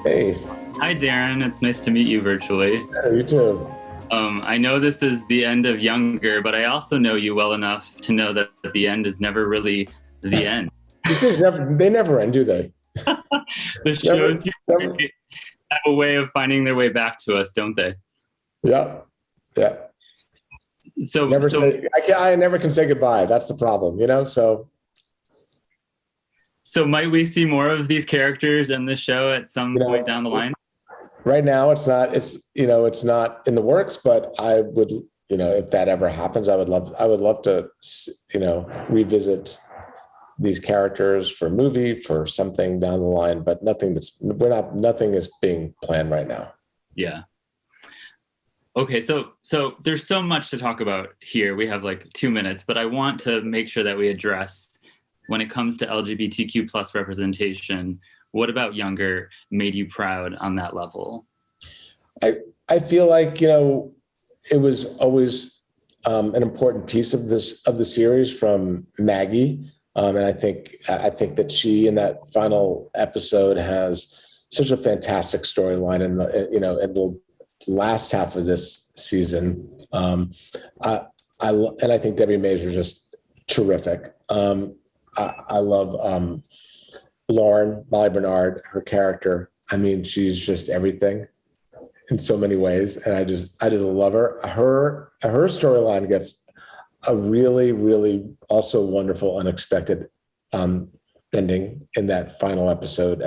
Hey, Hi, Darren. It's nice to meet you virtually. yeah, you too. I know this is the end of Younger, but I also know you well enough to know that the end is never really the end. You see, they never end, do they? The Never, shows never. have a way of finding their way back to us, don't they? Yeah, yeah. So, Never so, say. I never can say goodbye. That's the problem, you know. So so might we see more of these characters in the show at some you point know, down the line? right now it's not. It's not in the works. But I would, if that ever happens, I would love to, revisit these characters for a movie, for something down the line. But nothing is being planned right now. Yeah. Okay, so there's so much to talk about here. We have like 2 minutes, but I want to make sure that we address when it comes to LGBTQ plus representation. What about Younger made you proud on that level? I feel like it was always an important piece of the series from Maggie, and I think that she in that final episode has such a fantastic storyline in the last half of this season. And I think Debbie Mays is just terrific. I love Lauren, Molly Bernard, her character. I mean, she's just everything in so many ways, and I just love her. Her storyline gets a really, really also wonderful, unexpected ending in that final episode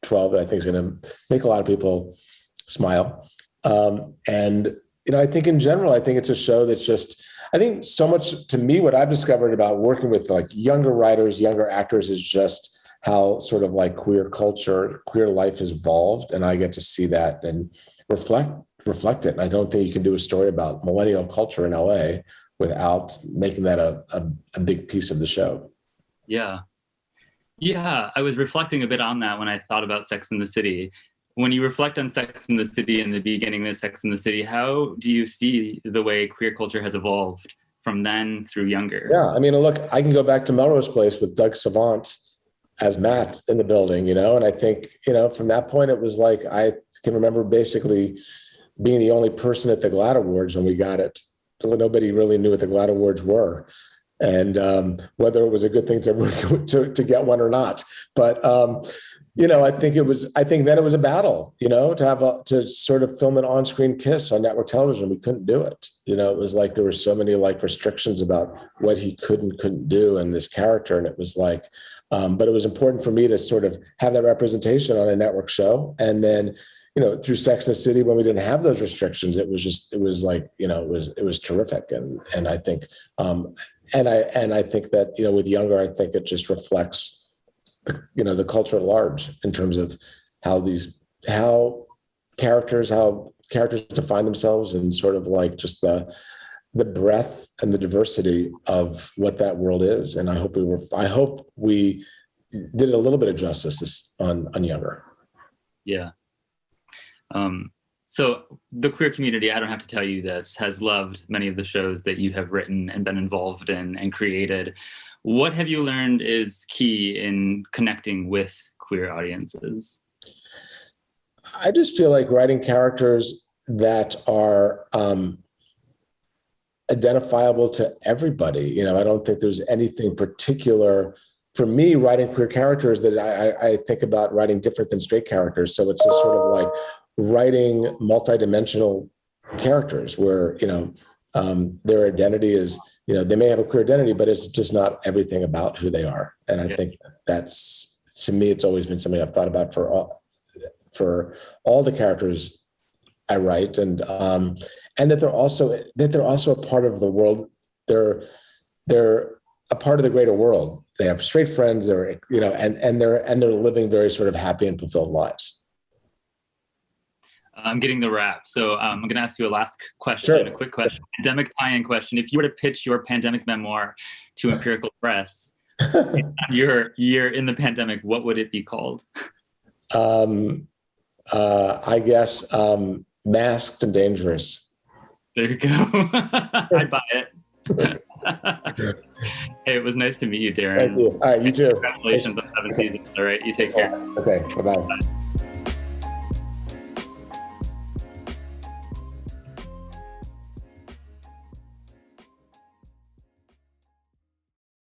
12. That I think is going to make a lot of people smile. And I think in general, I think it's a show that's just, I think so much to me, what I've discovered about working with like younger writers, younger actors is just how sort of like queer culture, queer life has evolved. And I get to see that and reflect it. And I don't think you can do a story about millennial culture in LA without making that a big piece of the show. Yeah. Yeah, I was reflecting a bit on that when I thought about Sex and the City. When you reflect on Sex and the City in the beginning of Sex and the City, how do you see the way queer culture has evolved from then through Younger? Yeah, I mean, look, I can go back to Melrose Place with Doug Savant as Matt in the building, and I think, from that point, it was like, I can remember basically being the only person at the GLAAD Awards when we got it. Nobody really knew what the GLAAD Awards were, and whether it was a good thing to get one or not. But I think then it was a battle, to sort of film an on-screen kiss on network television. We couldn't do it. It was like there were so many like restrictions about what he couldn't do in this character, and it was like, but it was important for me to sort of have that representation on a network show, and then. Through Sex and the City, when we didn't have those restrictions, it was terrific, and I think, and I think that with Younger, I think it just reflects, the culture at large in terms of how characters define themselves, and sort of like just the breadth and the diversity of what that world is. And I hope we did a little bit of justice on Younger. Yeah. So the queer community, I don't have to tell you this, has loved many of the shows that you have written and been involved in and created. What have you learned is key in connecting with queer audiences? I just feel like writing characters that are identifiable to everybody. I don't think there's anything particular for me writing queer characters that I think about writing different than straight characters. So it's just sort of like writing multidimensional characters where, their identity is, they may have a queer identity, but it's just not everything about who they are. And I think that's, to me, it's always been something I've thought about for all the characters I write, and that they're also a part of the world. They're a part of the greater world. They have straight friends. They're they're living very sort of happy and fulfilled lives. I'm getting the wrap. So I'm going to ask you a last question, Sure. A quick question, pandemic tie-in question. If you were to pitch your pandemic memoir to Empirical Press, you're in the pandemic, what would it be called? I guess Masked and Dangerous. There you go. I'd buy it. Hey, it was nice to meet you, Darren. Thank you. All right, you too. Congratulations on 7 seasons. All right, you take care. Okay, bye-bye. Bye.